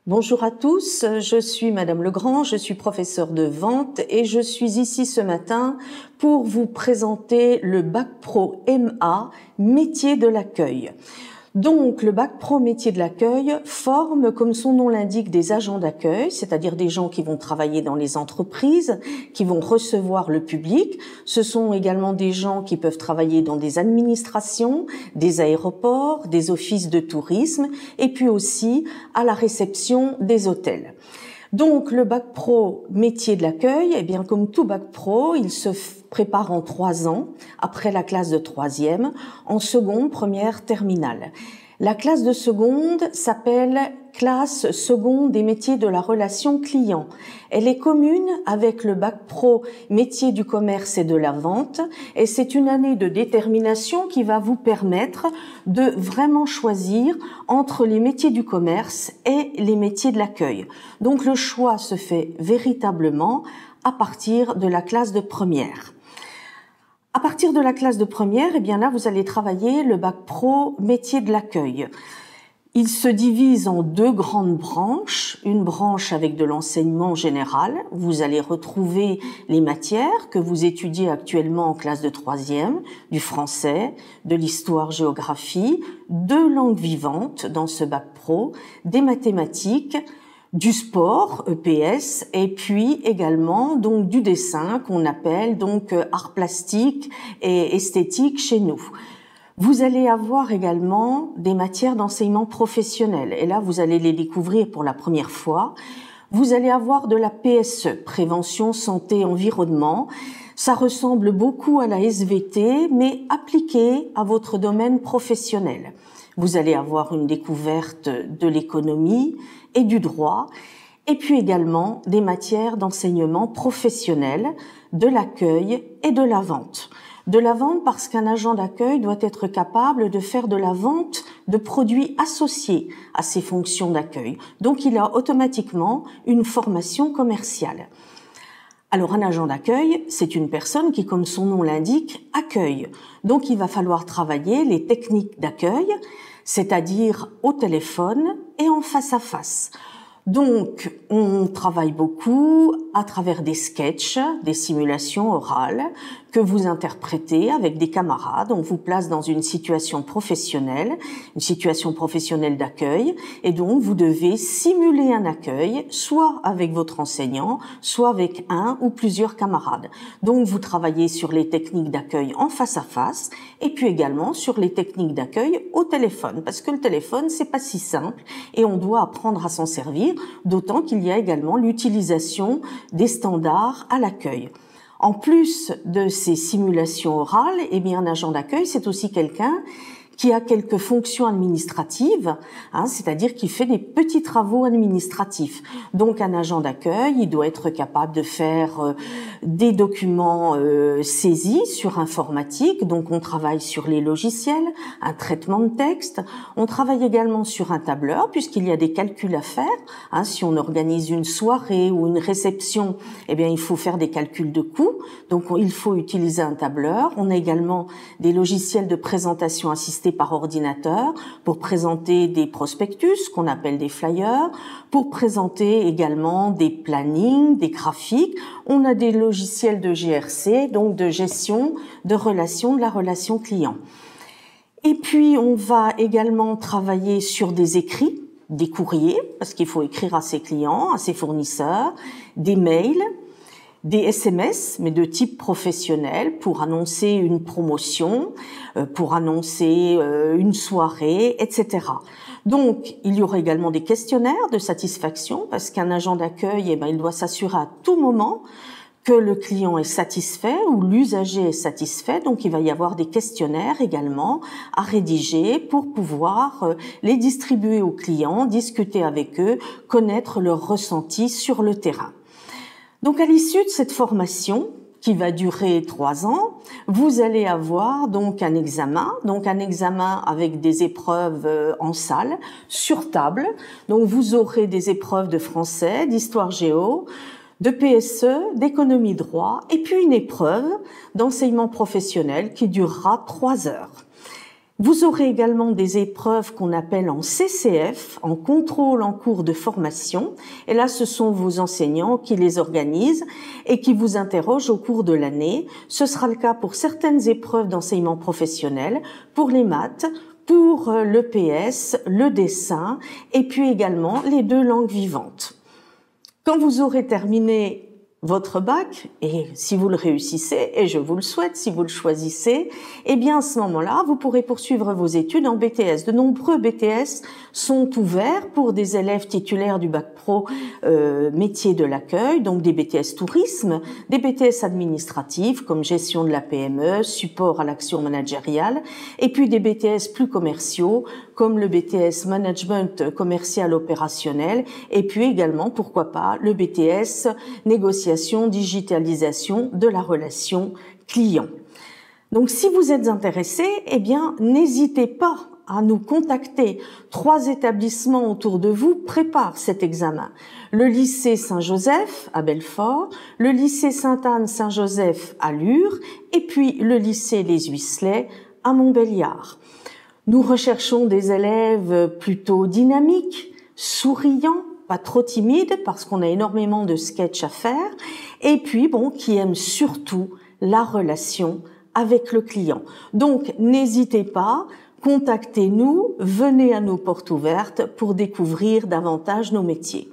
Bonjour à tous, je suis Madame Legrand, je suis professeure de vente et je suis ici ce matin pour vous présenter le Bac Pro MA, métier de l'accueil. Donc, le Bac Pro métier de l'accueil forme, comme son nom l'indique, des agents d'accueil, c'est-à-dire des gens qui vont travailler dans les entreprises, qui vont recevoir le public. Ce sont également des gens qui peuvent travailler dans des administrations, des aéroports, des offices de tourisme, et puis aussi à la réception des hôtels. Donc, le Bac Pro métier de l'accueil, eh bien, comme tout Bac Pro, il se prépare en 3 ans, après la classe de 3e, en seconde, première, terminale. La classe de seconde s'appelle classe seconde des métiers de la relation client. Elle est commune avec le Bac Pro métier du commerce et de la vente et c'est une année de détermination qui va vous permettre de vraiment choisir entre les métiers du commerce et les métiers de l'accueil. Donc le choix se fait véritablement à partir de la classe de première. À partir de la classe de première, eh bien là, vous allez travailler le Bac Pro métier de l'accueil. Il se divise en 2 grandes branches. Une branche avec de l'enseignement général. Vous allez retrouver les matières que vous étudiez actuellement en classe de 3e, du français, de l'histoire-géographie, de langues vivantes dans ce Bac Pro, des mathématiques, du sport, EPS, et puis également donc du dessin qu'on appelle donc art plastique et esthétique chez nous. Vous allez avoir également des matières d'enseignement professionnel et là vous allez les découvrir pour la première fois. Vous allez avoir de la PSE, prévention, santé, environnement. Ça ressemble beaucoup à la SVT mais appliqué à votre domaine professionnel. Vous allez avoir une découverte de l'économie et du droit, et puis également des matières d'enseignement professionnel, de l'accueil et de la vente. De la vente parce qu'un agent d'accueil doit être capable de faire de la vente de produits associés à ses fonctions d'accueil. Donc il a automatiquement une formation commerciale. Alors un agent d'accueil, c'est une personne qui, comme son nom l'indique, accueille. Donc il va falloir travailler les techniques d'accueil, c'est-à-dire au téléphone et en face à face. Donc, on travaille beaucoup à travers des sketchs, des simulations orales que vous interprétez avec des camarades. On vous place dans une situation professionnelle d'accueil, et donc vous devez simuler un accueil, soit avec votre enseignant, soit avec un ou plusieurs camarades. Donc, vous travaillez sur les techniques d'accueil en face à face, et puis également sur les techniques d'accueil au téléphone, parce que le téléphone, c'est pas si simple, et on doit apprendre à s'en servir, d'autant qu'il y a également l'utilisation des standards à l'accueil. En plus de ces simulations orales, eh bien, un agent d'accueil, c'est aussi quelqu'un qui a quelques fonctions administratives, c'est-à-dire qui fait des petits travaux administratifs. Donc un agent d'accueil, il doit être capable de faire des documents saisis sur informatique, donc on travaille sur les logiciels, un traitement de texte, on travaille également sur un tableur puisqu'il y a des calculs à faire. Si on organise une soirée ou une réception, eh bien il faut faire des calculs de coûts, donc il faut utiliser un tableur. On a également des logiciels de présentation assistés par ordinateur pour présenter des prospectus qu'on appelle des flyers, pour présenter également des plannings, des graphiques. On a des logiciels de GRC, donc de gestion de relations, de la relation client. Et puis on va également travailler sur des écrits, des courriers, parce qu'il faut écrire à ses clients, à ses fournisseurs, des mails, des SMS, mais de type professionnel, pour annoncer une promotion, pour annoncer une soirée, etc. Donc, il y aura également des questionnaires de satisfaction, parce qu'un agent d'accueil, il doit s'assurer à tout moment que le client est satisfait ou l'usager est satisfait. Donc, il va y avoir des questionnaires également à rédiger pour pouvoir les distribuer aux clients, discuter avec eux, connaître leurs ressentis sur le terrain. Donc, à l'issue de cette formation, qui va durer 3 ans, vous allez avoir donc un examen avec des épreuves en salle, sur table. Donc, vous aurez des épreuves de français, d'histoire géo, de PSE, d'économie droit, et puis une épreuve d'enseignement professionnel qui durera 3 heures. Vous aurez également des épreuves qu'on appelle en CCF, en contrôle en cours de formation. Et là, ce sont vos enseignants qui les organisent et qui vous interrogent au cours de l'année. Ce sera le cas pour certaines épreuves d'enseignement professionnel, pour les maths, pour le PS, le dessin et puis également les 2 langues vivantes. Quand vous aurez terminé votre bac, et si vous le réussissez, et je vous le souhaite, si vous le choisissez, eh bien à ce moment-là, vous pourrez poursuivre vos études en BTS. De nombreux BTS sont ouverts pour des élèves titulaires du bac pro métier de l'accueil, donc des BTS tourisme, des BTS administratifs comme gestion de la PME, support à l'action managériale, et puis des BTS plus commerciaux comme le BTS management commercial opérationnel, et puis également, pourquoi pas, le BTS négociation, digitalisation de la relation client. Donc, si vous êtes intéressé, eh bien, n'hésitez pas à nous contacter. 3 établissements autour de vous préparent cet examen. Le lycée Saint-Joseph à Belfort, le lycée Sainte-Anne-Saint-Joseph à Lure, et puis le lycée Les Huisselets à Montbéliard. Nous recherchons des élèves plutôt dynamiques, souriants, pas trop timides parce qu'on a énormément de sketchs à faire, et puis qui aiment surtout la relation avec le client. Donc, n'hésitez pas, contactez-nous, venez à nos portes ouvertes pour découvrir davantage nos métiers.